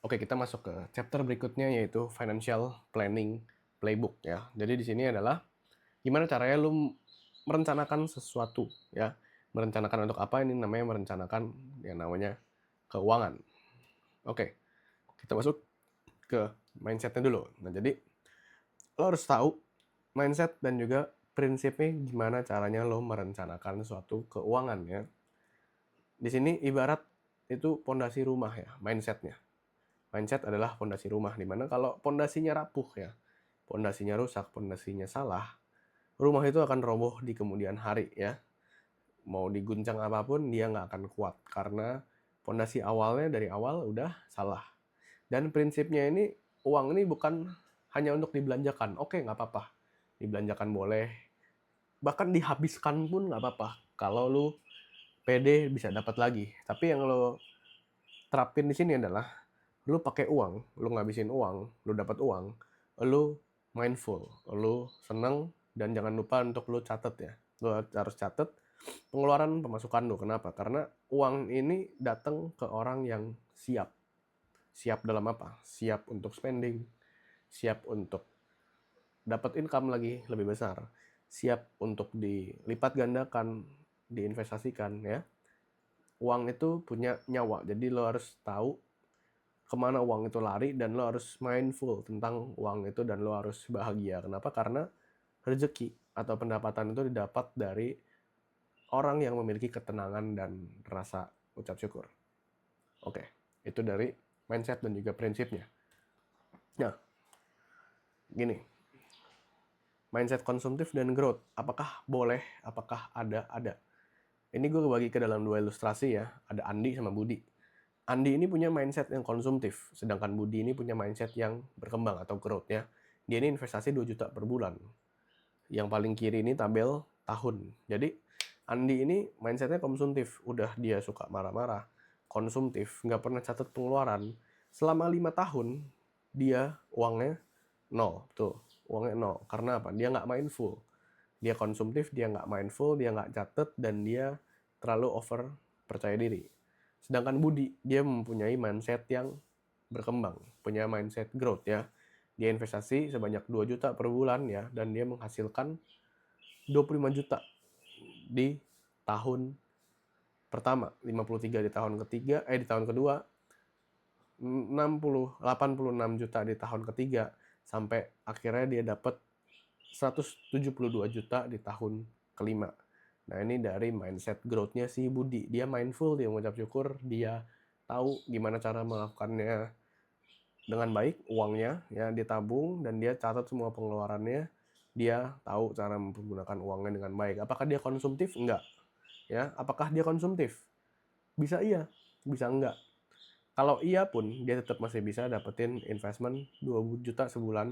Oke, kita masuk ke chapter berikutnya yaitu financial planning playbook ya. Jadi di sini adalah gimana caranya lu merencanakan sesuatu ya. Merencanakan untuk apa? Ini namanya merencanakan yang namanya keuangan. Oke, kita masuk ke mindsetnya dulu. Nah, jadi lo harus tahu mindset dan juga prinsipnya gimana caranya lo merencanakan suatu keuangan ya. Di sini ibarat itu pondasi rumah ya, mindsetnya. Mindset adalah pondasi rumah, di mana kalau pondasinya rapuh ya, pondasinya rusak, pondasinya salah, rumah itu akan roboh di kemudian hari ya. Mau diguncang apapun dia nggak akan kuat karena pondasi awalnya dari awal udah salah. Dan prinsipnya ini uang ini bukan hanya untuk dibelanjakan. Oke, nggak apa-apa. Dibelanjakan boleh. Bahkan dihabiskan pun nggak apa-apa. Kalau lu pede bisa dapat lagi. Tapi yang lo terapin di sini adalah lu pakai uang, lu ngabisin uang, lu dapat uang, lu mindful, lu seneng dan jangan lupa untuk lu catat ya. Lu harus catat pengeluaran pemasukan lu. Kenapa? Karena uang ini datang ke orang yang siap. Siap dalam apa? Siap untuk spending, siap untuk dapat income lagi lebih besar, siap untuk dilipat gandakan, diinvestasikan ya. Uang itu punya nyawa, jadi lo harus tahu kemana uang itu lari dan lo harus mindful tentang uang itu dan lo harus bahagia. Kenapa? Karena rezeki atau pendapatan itu didapat dari orang yang memiliki ketenangan dan rasa ucap syukur. Oke, itu dari mindset dan juga prinsipnya. Nah, gini, mindset konsumtif dan growth. Apakah boleh? Apakah ada? Ada. Ini gue bagi ke dalam dua ilustrasi ya. Ada Andi sama Budi. Andi ini punya mindset yang konsumtif, sedangkan Budi ini punya mindset yang berkembang atau growth ya. Dia ini investasi 2 juta per bulan. Yang paling kiri ini tabel tahun. Jadi Andi ini mindsetnya konsumtif, udah dia suka marah-marah, konsumtif, nggak pernah catat pengeluaran. Selama 5 tahun dia uangnya nol, tuh uangnya nol. Karena apa? Dia nggak mindful. Dia konsumtif, dia nggak mindful, dia nggak catat, dan dia terlalu over percaya diri. Sedangkan Budi, dia mempunyai mindset yang berkembang, punya mindset growth ya. Dia investasi sebanyak 2 juta per bulan ya, dan dia menghasilkan 25 juta di tahun pertama, 53 di tahun ketiga, di tahun kedua, 86 juta di tahun ketiga, sampai akhirnya dia dapat 172 juta di tahun kelima. Nah, ini dari mindset growth-nya si Budi. Dia mindful, dia mengucap syukur, dia tahu gimana cara melakukannya dengan baik, uangnya ya ditabung dan dia catat semua pengeluarannya. Dia tahu cara menggunakan uangnya dengan baik. Apakah dia konsumtif? Enggak. Ya, apakah dia konsumtif? Bisa iya, bisa enggak. Kalau iya pun dia tetap masih bisa dapetin investment 2 juta sebulan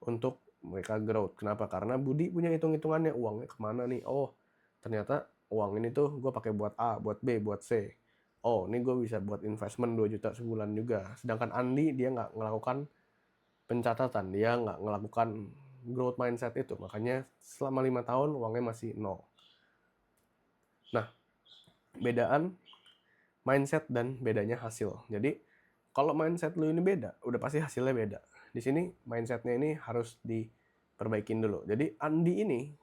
untuk mereka growth. Kenapa? Karena Budi punya hitung-hitungannya, uangnya kemana nih. Oh, ternyata uang ini tuh gue pakai buat A, buat B, buat C. Oh, ini gue bisa buat investment 2 juta sebulan juga. Sedangkan Andi dia nggak melakukan pencatatan, dia nggak melakukan growth mindset itu. Makanya selama 5 tahun uangnya masih nol. Nah, bedaan mindset dan bedanya hasil. Jadi kalau mindset lu ini beda, udah pasti hasilnya beda. Di sini mindsetnya ini harus diperbaikin dulu. Jadi Andi ini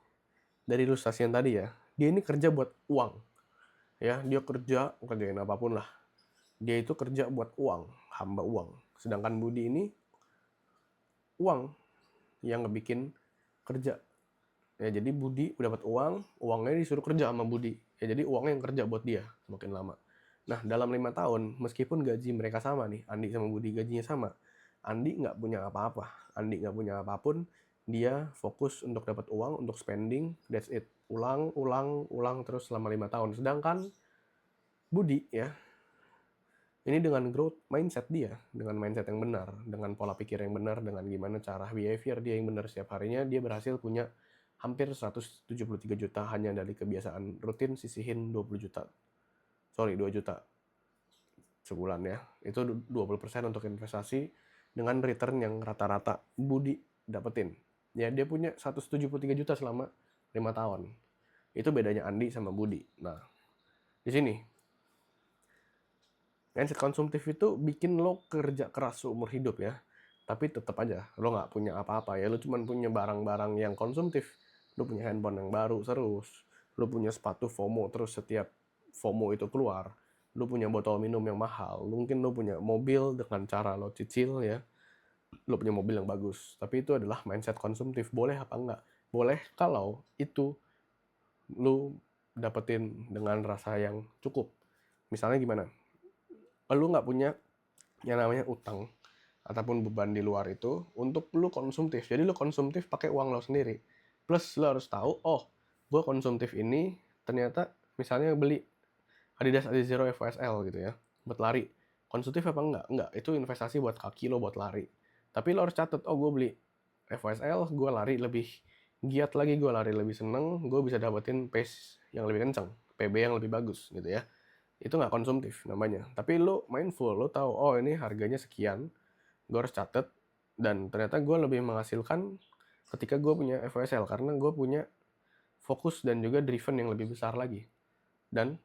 dari ilustrasi yang tadi ya, dia ini kerja buat uang. Ya, dia kerja, kerjain apapun lah. Dia itu kerja buat uang, hamba uang. Sedangkan Budi ini uang yang ngebikin kerja. Ya, jadi Budi dapat uang, uangnya disuruh kerja sama Budi. Ya, jadi uangnya yang kerja buat dia semakin lama. Nah, dalam 5 tahun, meskipun gaji mereka sama nih, Andi sama Budi gajinya sama, Andi nggak punya apa-apa. Andi nggak punya apapun, dia fokus untuk dapat uang, untuk spending, that's it. Ulang, ulang, ulang terus selama 5 tahun. Sedangkan Budi ya, ini dengan growth mindset dia, dengan mindset yang benar, dengan pola pikir yang benar, dengan gimana cara behavior dia yang benar setiap harinya, dia berhasil punya hampir 173 juta hanya dari kebiasaan rutin sisihin 20 juta. Sorry, 2 juta sebulan ya. Itu 20% untuk investasi dengan return yang rata-rata Budi dapetin. Ya, dia punya 173 juta selama 5 tahun. Itu bedanya Andi sama Budi. Nah, di sini Mindset konsumtif itu bikin lo kerja keras seumur hidup ya, tapi tetap aja lo nggak punya apa-apa ya, lo cuma punya barang-barang yang konsumtif. Lo punya handphone yang baru terus, lo punya sepatu FOMO terus setiap FOMO itu keluar, lo punya botol minum yang mahal, mungkin lo punya mobil dengan cara lo cicil ya, lo punya mobil yang bagus, tapi itu adalah mindset konsumtif. Boleh apa enggak? Boleh kalau itu lo dapetin dengan rasa yang cukup. Misalnya gimana? Lo nggak punya yang namanya utang ataupun beban di luar itu untuk lu konsumtif. Jadi lu konsumtif pakai uang lo sendiri. Plus lu harus tahu, oh, gue konsumtif ini ternyata misalnya beli Adidas Adizero FSL gitu ya, buat lari. Konsumtif apa enggak? Enggak, itu investasi buat kaki lo buat lari. Tapi lo harus catat, oh gue beli FSL, gue lari lebih giat lagi, gue lari lebih seneng, gue bisa dapetin pace yang lebih kencang, PB yang lebih bagus gitu ya. Itu nggak konsumtif namanya. Tapi lo mindful, lo tahu, oh ini harganya sekian, gue harus catet, dan ternyata gue lebih menghasilkan ketika gue punya FOSL karena gue punya fokus dan juga driven yang lebih besar lagi. Dan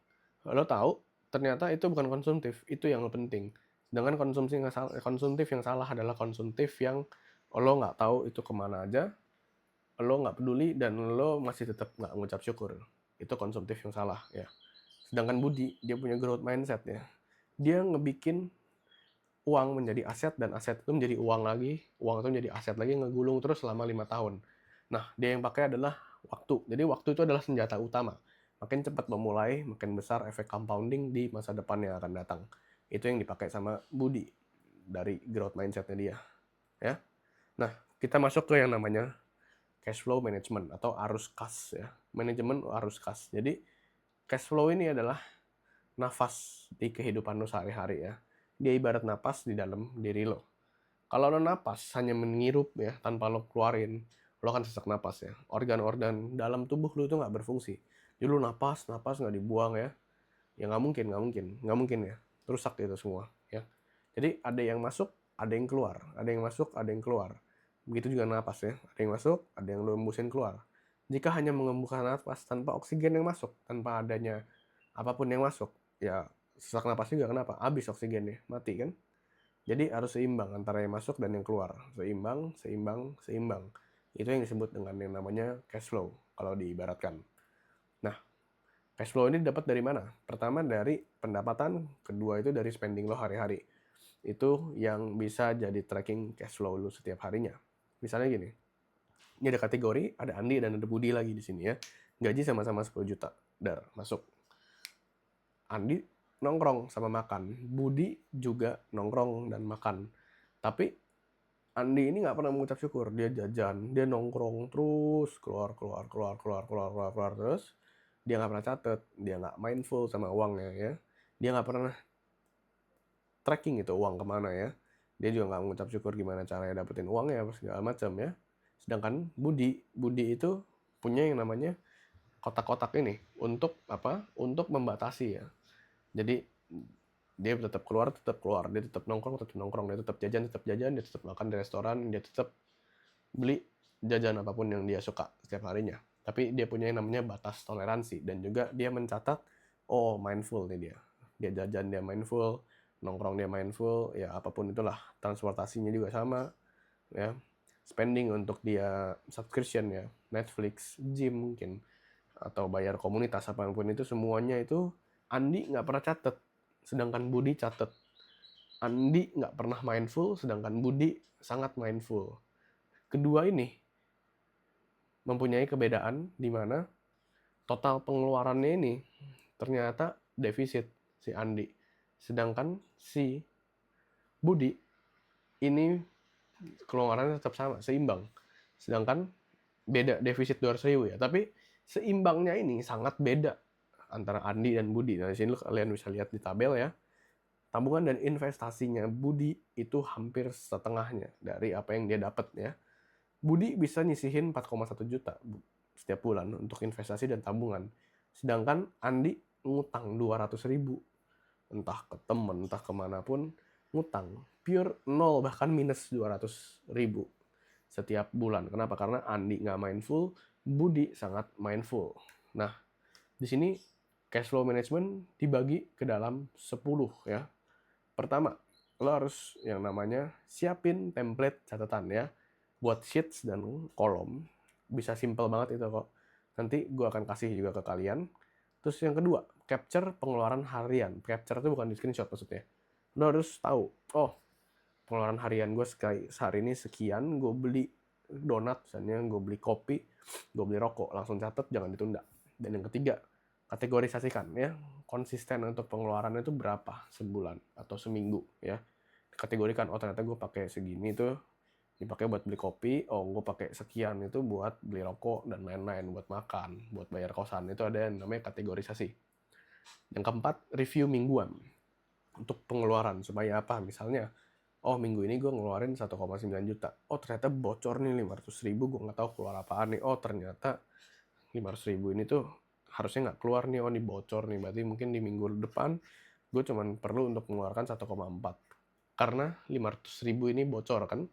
lo tahu ternyata itu bukan konsumtif, itu yang penting. Sedangkan konsumtif yang salah adalah konsumtif yang lo nggak tahu itu kemana aja, lo nggak peduli, dan lo masih tetap nggak ngucap syukur. Itu konsumtif yang salah ya. Sedangkan Budi, dia punya growth mindset ya. Dia ngebikin uang menjadi aset, dan aset itu menjadi uang lagi, uang itu menjadi aset lagi, ngegulung terus selama 5 tahun. Nah, dia yang pakai adalah waktu. Jadi waktu itu adalah senjata utama. Makin cepat memulai, makin besar efek compounding di masa depan yang akan datang. Itu yang dipakai sama Budi dari growth mindset-nya dia. Ya. Nah, kita masuk ke yang namanya cash flow management atau arus kas ya. Manajemen arus kas. Jadi cash flow ini adalah nafas di kehidupan lo sehari-hari ya. Dia ibarat napas di dalam diri lo. Kalau lo napas hanya menghirup ya, tanpa lo keluarin, lo akan sesak napas ya. Organ-organ dalam tubuh lo itu nggak berfungsi. Jadi lo napas nggak dibuang ya. Ya nggak mungkin ya. Rusak itu semua ya. Jadi ada yang masuk, ada yang keluar. Ada yang masuk, ada yang keluar. Begitu juga napas ya. Ada yang masuk, ada yang lo embusin keluar. Jika hanya mengembuskan napas tanpa oksigen yang masuk, tanpa adanya apapun yang masuk, ya sesak napas juga. Kenapa? Habis oksigennya, mati kan? Jadi harus seimbang antara yang masuk dan yang keluar. Seimbang, seimbang, seimbang. Itu yang disebut dengan yang namanya cash flow kalau diibaratkan. Nah, cash flow ini dapat dari mana? Pertama dari pendapatan, kedua itu dari spending lo hari-hari. Itu yang bisa jadi tracking cash flow lo setiap harinya. Misalnya gini, ini ada kategori, ada Andi dan ada Budi lagi di sini ya. Gaji sama-sama 10 juta. Dar, masuk. Andi nongkrong sama makan. Budi juga nongkrong dan makan. Tapi Andi ini nggak pernah mengucap syukur. Dia jajan, dia nongkrong terus, keluar terus. Dia nggak pernah catet, dia nggak mindful sama uangnya ya. Dia nggak pernah tracking itu uang kemana ya. Dia juga nggak mengucap syukur gimana caranya dapetin uangnya, segala macam ya. Sedangkan Budi itu punya yang namanya kotak-kotak ini untuk apa? Untuk membatasi ya. Jadi dia tetap keluar, dia tetap nongkrong, dia tetap jajan, dia tetap makan di restoran, dia tetap beli jajan apapun yang dia suka setiap harinya. Tapi dia punya yang namanya batas toleransi, dan juga dia mencatat, oh mindful nih dia. Dia jajan, dia mindful, nongkrong dia mindful, ya apapun itulah, transportasinya juga sama, ya. Spending untuk dia subscription ya, Netflix, gym mungkin, atau bayar komunitas apapun itu, semuanya itu Andi nggak pernah catat, sedangkan Budi catat. Andi nggak pernah mindful, sedangkan Budi sangat mindful. Kedua ini mempunyai kebedaan di mana total pengeluarannya ini ternyata defisit si Andi. Sedangkan si Budi ini pengeluarannya tetap sama, seimbang. Sedangkan beda defisit 200.000 ya, tapi seimbangnya ini sangat beda antara Andi dan Budi. Nah, di sini kalian bisa lihat di tabel ya. Tabungan dan investasinya Budi itu hampir setengahnya dari apa yang dia dapat ya. Budi bisa nyisihin 4,1 juta setiap bulan untuk investasi dan tabungan. Sedangkan Andi ngutang 200.000. Entah ke temen, entah kemanapun, ngutang. Pure nol, bahkan minus 200.000 setiap bulan. Kenapa? Karena Andi nggak mindful, Budi sangat mindful. Nah, di sini cash flow management dibagi ke dalam 10 ya. Pertama, lo harus yang namanya siapin template catatan ya, buat sheets dan kolom. Bisa simple banget itu kok. Nanti gue akan kasih juga ke kalian. Terus yang kedua, capture pengeluaran harian. Capture itu bukan di screenshot maksudnya. Lo harus tahu, oh pengeluaran harian gue sehari ini sekian, gue beli donat misalnya, gue beli kopi, gue beli rokok, langsung catat, jangan ditunda. Dan yang ketiga, kategorisasikan ya, konsisten untuk pengeluarannya itu berapa sebulan atau seminggu ya. Kategorikan, oh ternyata gue pakai segini tuh dipakai buat beli kopi, oh gue pakai sekian itu buat beli rokok dan lain-lain, buat makan, buat bayar kosan. Itu ada yang namanya kategorisasi. Yang keempat, review mingguan untuk pengeluaran supaya apa? Misalnya, oh minggu ini gue ngeluarin 1,9 juta. Oh ternyata bocor nih 500 ribu, gue nggak tahu keluar apaan nih. Oh ternyata 500 ribu ini tuh harusnya nggak keluar nih, oh ini bocor nih. Berarti mungkin di minggu depan gue cuman perlu untuk mengeluarkan 1,4. Karena 500 ribu ini bocor kan.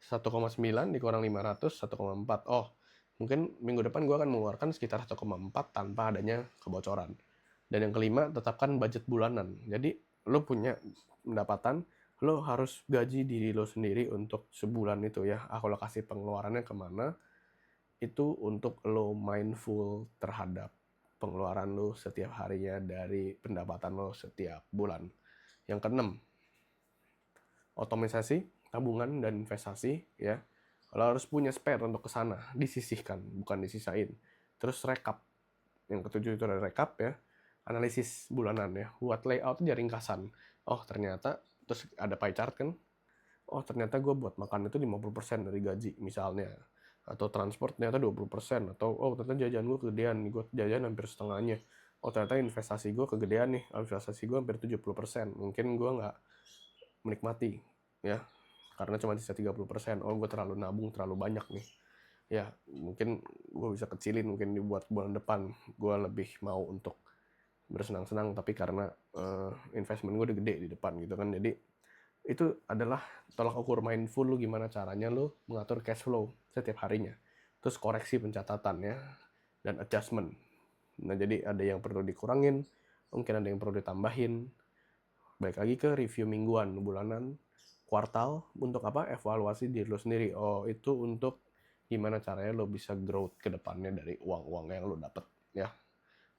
1,9 dikurang 500, 1,4. Oh, mungkin minggu depan gue akan mengeluarkan sekitar 1,4 tanpa adanya kebocoran. Dan yang kelima, tetapkan budget bulanan. Jadi, lo punya pendapatan, lo harus gaji diri lo sendiri untuk sebulan itu ya. Alokasi pengeluarannya kemana, itu untuk lo mindful terhadap pengeluaran lo setiap harinya dari pendapatan lo setiap bulan. Yang keenam, otomatisasi tabungan dan investasi ya. Kalau harus punya spare untuk ke sana, disisihkan, bukan disisain. Terus rekap. Yang ketujuh itu ada rekap ya. Analisis bulanan ya. Buat layout aja ringkasan. Oh, ternyata terus ada pie chart kan. Oh, ternyata gue buat makan itu 50% dari gaji misalnya. Atau transport ternyata 20%. Atau oh, ternyata jajan gue kegedean, gue jajan hampir setengahnya. Oh, ternyata investasi gue kegedean nih. Investasi gue hampir 70%. Mungkin gue nggak menikmati ya, karena cuma sisa 30%. Oh gue terlalu nabung terlalu banyak nih ya, mungkin gue bisa kecilin, mungkin dibuat bulan depan gue lebih mau untuk bersenang-senang, tapi karena investment gue udah gede di depan gitu kan. Jadi itu adalah tolak ukur mindful lu, gimana caranya lu mengatur cash flow setiap harinya. Terus koreksi pencatatan ya, dan adjustment. Nah jadi ada yang perlu dikurangin, mungkin ada yang perlu ditambahin. Baik lagi ke review mingguan, bulanan, kuartal. Untuk apa? Evaluasi diri lo sendiri. Oh, itu untuk gimana caranya lo bisa growth ke depannya dari uang-uang yang lo dapet ya.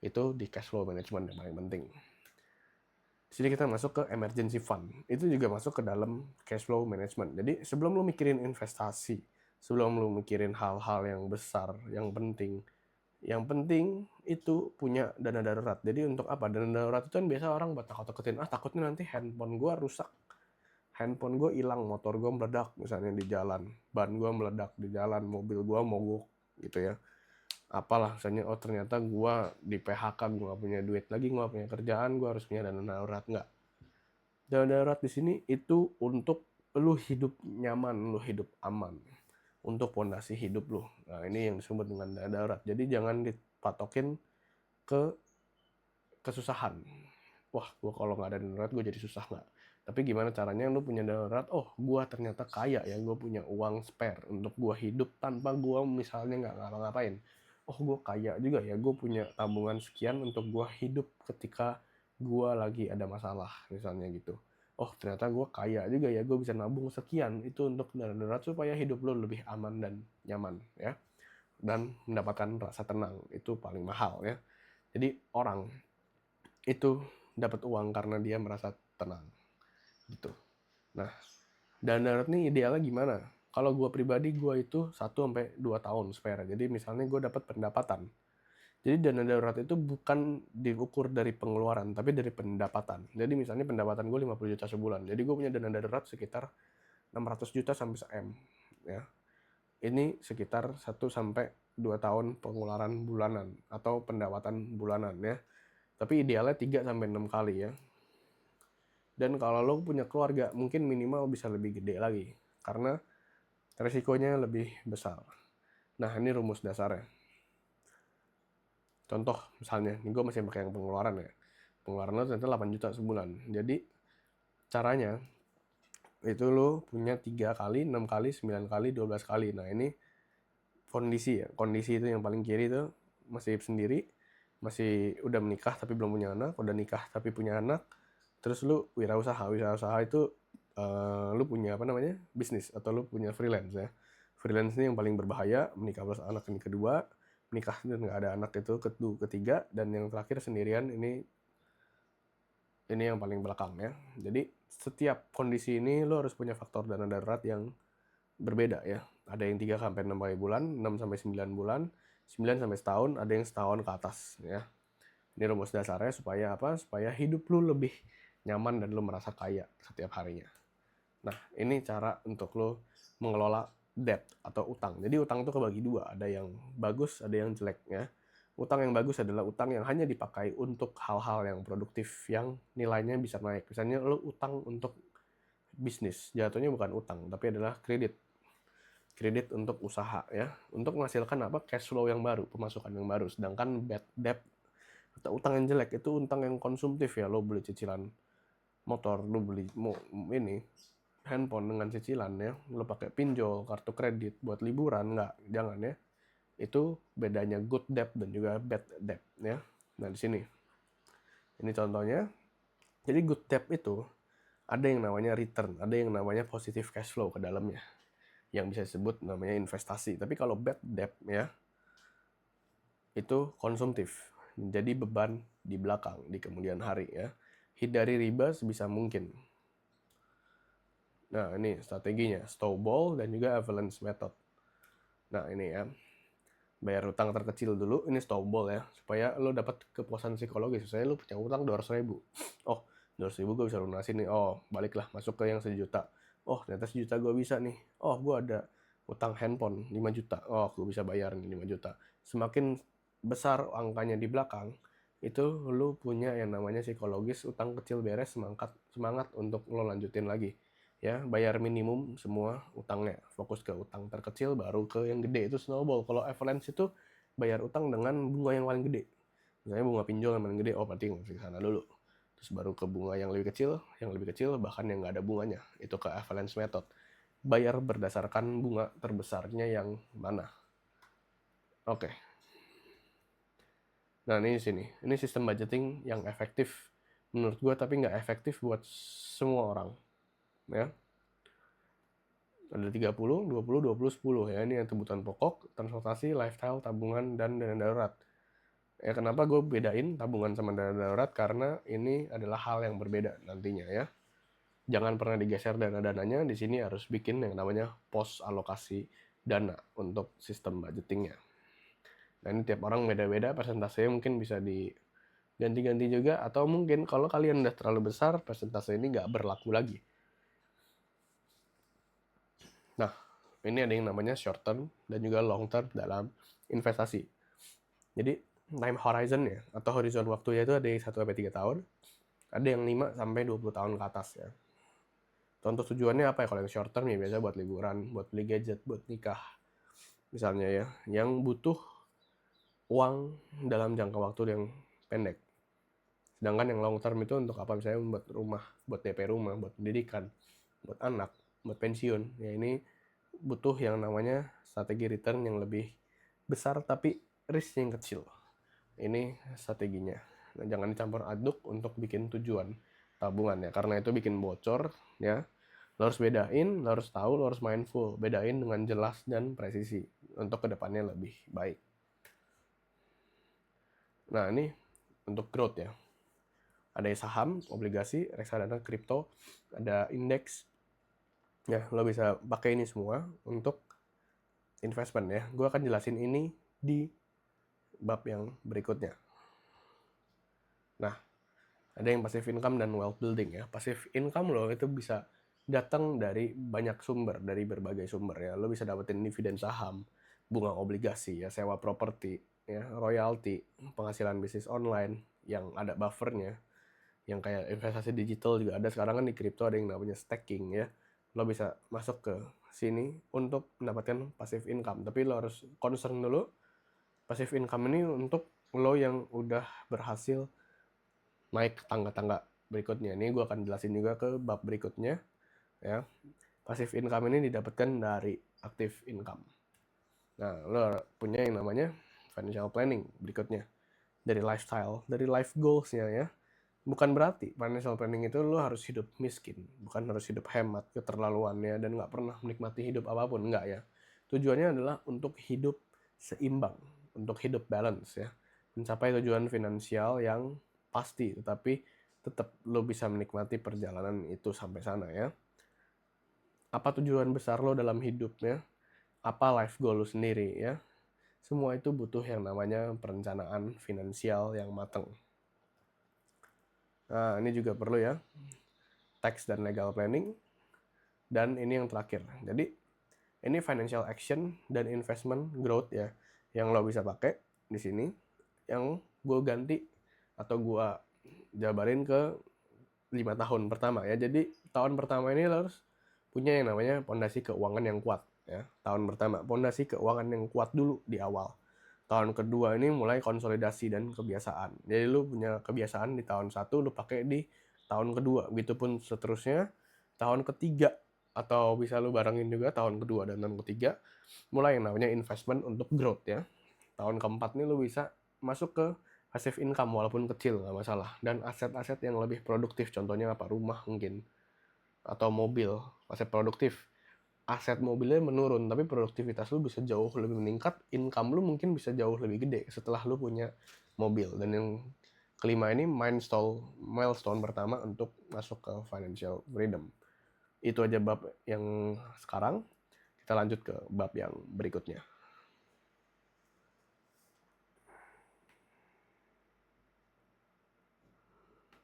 Itu di cash flow management yang paling penting. Di sini kita masuk ke emergency fund. Itu juga masuk ke dalam cash flow management. Jadi sebelum lo mikirin investasi, sebelum lo mikirin hal-hal yang besar, yang penting itu punya dana darurat. Jadi untuk apa? Dana darurat itu kan biasa orang buat takut-takutin. Ah takutnya nanti handphone gue rusak, handphone gue hilang, motor gue meledak misalnya di jalan, ban gue meledak di jalan, mobil gue mogok gitu ya. Apalah misalnya, oh ternyata gue di PHK, gue gak punya duit lagi, gue gak punya kerjaan, gue harus punya dana darurat. Nggak. Dana darurat di sini itu untuk lu hidup nyaman, lu hidup aman, untuk pondasi hidup lu. Nah ini yang disebut dengan dana darurat. Jadi jangan dipatokin ke kesusahan. Wah, gue kalau nggak ada dana darurat gue jadi susah nggak? Tapi gimana caranya lu punya dana darurat? Oh, gue ternyata kaya ya, gue punya uang spare untuk gue hidup tanpa gue misalnya nggak ngapa-ngapain. Oh, gue kaya juga ya, gue punya tabungan sekian untuk gue hidup ketika gue lagi ada masalah misalnya gitu. Oh, ternyata gue kaya juga ya, gue bisa nabung sekian itu untuk dana darurat supaya hidup lo lebih aman dan nyaman ya. Dan mendapatkan rasa tenang, itu paling mahal ya. Jadi orang itu dapat uang karena dia merasa tenang gitu. Nah, dana darurat ini idealnya gimana? Kalau gue pribadi, gue itu 1-2 tahun spare. Jadi misalnya gue dapat pendapatan. Jadi dana darurat itu bukan diukur dari pengeluaran, tapi dari pendapatan. Jadi misalnya pendapatan gue 50 juta sebulan. Jadi gue punya dana darurat sekitar 600 juta sampai 1 M. Ya. Ini sekitar 1-2 tahun pengeluaran bulanan atau pendapatan bulanan ya. Tapi idealnya 3-6 kali ya. Dan kalau lo punya keluarga, mungkin minimal bisa lebih gede lagi. Karena resikonya lebih besar. Nah, ini rumus dasarnya. Contoh, misalnya, ini gue masih pakai yang pengeluaran ya. Pengeluaran lo ternyata 8 juta sebulan. Jadi, caranya, itu lo punya 3 kali, 6 kali, 9 kali, 12 kali. Nah, ini kondisi ya. Kondisi itu yang paling kiri itu masih sendiri. Masih udah menikah tapi belum punya anak. Udah nikah tapi punya anak. terus lu wirausaha itu lu punya apa namanya, bisnis atau lu punya freelance ya. Freelance ini yang paling berbahaya, menikah plus anak ini kedua, menikah dan nggak ada anak itu ketiga, dan yang terakhir sendirian ini yang paling belakang ya. Jadi setiap kondisi ini lu harus punya faktor dana darurat yang berbeda ya. Ada yang 3 sampai 6 bulan, 6 sampai 9 bulan, 9 sampai setahun, ada yang setahun ke atas ya. Ini rumus dasarnya supaya apa? Supaya hidup lu lebih nyaman dan lu merasa kaya setiap harinya. Nah, ini cara untuk lu mengelola debt atau utang. Jadi utang itu kebagi dua, ada yang bagus, ada yang jelek ya. Utang yang bagus adalah utang yang hanya dipakai untuk hal-hal yang produktif yang nilainya bisa naik. Misalnya lu utang untuk bisnis, jatuhnya bukan utang, tapi adalah kredit. Kredit untuk usaha ya, untuk menghasilkan apa? Cash flow yang baru, pemasukan yang baru. Sedangkan bad debt atau utang yang jelek itu utang yang konsumtif ya, lo beli cicilan motor, lo beli ini handphone dengan cicilan ya, lo pakai pinjol, kartu kredit buat liburan, nggak, jangan ya. Itu bedanya good debt dan juga bad debt ya. Nah di sini, ini contohnya. Jadi good debt itu ada yang namanya return, ada yang namanya positive cash flow ke dalamnya, yang bisa disebut namanya investasi. Tapi kalau bad debt ya, itu konsumtif, jadi beban di belakang, di kemudian hari ya. Hindari riba sebisa mungkin. Nah ini strateginya, snowball dan juga avalanche method. Nah ini ya, bayar utang terkecil dulu, ini snowball ya, supaya lo dapat kepuasan psikologis. Misalnya lo punya utang 200.000, oh 200.000 gue bisa lunasin nih, oh baliklah masuk ke yang 1 juta, oh ternyata 1 juta gue bisa nih, oh gue ada utang handphone 5 juta, oh gue bisa bayar nih 5 juta. Semakin besar angkanya di belakang, itu lo punya yang namanya psikologis utang kecil beres, semangat untuk lo lanjutin lagi ya. Bayar minimum semua utangnya, fokus ke utang terkecil baru ke yang gede, itu snowball. Kalau avalanche itu bayar utang dengan bunga yang paling gede, misalnya bunga pinjol yang paling gede, oh berarti mesti ke sana dulu, terus baru ke bunga yang lebih kecil, bahkan yang nggak ada bunganya, itu ke avalanche method. Bayar berdasarkan bunga terbesarnya yang mana. Oke. Nah ini sini, ini sistem budgeting yang efektif menurut gue, tapi nggak efektif buat semua orang ya. Ada 30, 20, 20, 10 ya. Ini yang kebutuhan pokok, transportasi, lifestyle, tabungan, dan dana darurat. Ya kenapa gue bedain tabungan sama dana darurat? Karena ini adalah hal yang berbeda nantinya ya. Jangan pernah digeser dana-dananya. Di sini harus bikin yang namanya pos alokasi dana untuk sistem budgetingnya. Nah ini tiap orang beda-beda, persentasenya mungkin bisa diganti-ganti juga, atau mungkin kalau kalian udah terlalu besar, persentase ini nggak berlaku lagi. Nah, ini ada yang namanya short term dan juga long term dalam investasi. Jadi time horizon ya, atau horizon waktunya itu ada yang 1-3 tahun, ada yang 5 sampai 20 tahun ke atas ya. Contoh tujuannya apa ya? Kalau yang short term ya biasa buat liburan, buat beli gadget, buat nikah misalnya ya, yang butuh uang dalam jangka waktu yang pendek. Sedangkan yang long term itu untuk apa? Misalnya buat rumah, buat DP rumah, buat pendidikan, buat anak, buat pensiun. Ya ini butuh yang namanya strategi return yang lebih besar tapi risk yang kecil. Ini strateginya. Nah, jangan dicampur aduk untuk bikin tujuan tabungan ya, karena itu bikin bocor ya. Lo harus bedain, lo harus tahu, lo harus mindful, bedain dengan jelas dan presisi untuk kedepannya lebih baik. Nah ini untuk growth ya, ada saham, obligasi, reksadana, kripto, ada indeks ya. Lo bisa pakai ini semua untuk investment ya. Gue akan jelasin ini di bab yang berikutnya. Nah, ada yang passive income dan wealth building ya. Passive income lo itu bisa datang dari banyak sumber, dari berbagai sumber ya. Lo bisa dapetin dividen saham, bunga obligasi ya, sewa properti ya, royalti, penghasilan bisnis online yang ada buffernya, yang kayak investasi digital juga ada sekarang kan. Di kripto ada yang namanya staking ya. Lo bisa masuk ke sini untuk mendapatkan passive income, tapi lo harus concern dulu passive income ini untuk lo yang udah berhasil naik tangga-tangga berikutnya. Ini gue akan jelasin juga ke bab berikutnya ya. Passive income ini didapatkan dari active income. Nah, lo punya yang namanya financial planning berikutnya, dari lifestyle, dari life goals-nya ya. Bukan berarti financial planning itu lo harus hidup miskin, bukan harus hidup hemat keterlaluannya dan nggak pernah menikmati hidup apapun, enggak ya. Tujuannya adalah untuk hidup seimbang, untuk hidup balance ya. Mencapai tujuan finansial yang pasti, tetapi tetap lo bisa menikmati perjalanan itu sampai sana ya. Apa tujuan besar lo dalam hidupnya? Apa life goal lo sendiri ya? Semua itu butuh yang namanya perencanaan finansial yang matang. Nah, ini juga perlu ya, tax dan legal planning. Dan ini yang terakhir. Jadi, ini financial action dan investment growth ya, yang lo bisa pakai di sini. Yang gue ganti atau gue jabarin ke 5 tahun pertama ya. Jadi, tahun pertama ini lo harus punya yang namanya pondasi keuangan yang kuat ya. Tahun pertama, pondasi keuangan yang kuat dulu di awal. Tahun kedua ini mulai konsolidasi dan kebiasaan. Jadi lu punya kebiasaan di tahun 1, lu pakai di tahun kedua. Begitupun seterusnya. Tahun ketiga, atau bisa lu barengin juga tahun kedua dan tahun ketiga, mulai yang namanya investment untuk growth ya. Tahun keempat nih lu bisa masuk ke passive income, walaupun kecil nggak masalah. Dan aset-aset yang lebih produktif, contohnya apa? Rumah mungkin. Atau mobil, aset produktif. Aset mobilnya menurun, tapi produktivitas lu bisa jauh lebih meningkat, income lu mungkin bisa jauh lebih gede setelah lu punya mobil. Dan yang kelima ini milestone pertama untuk masuk ke financial freedom. Itu aja bab yang sekarang, kita lanjut ke bab yang berikutnya.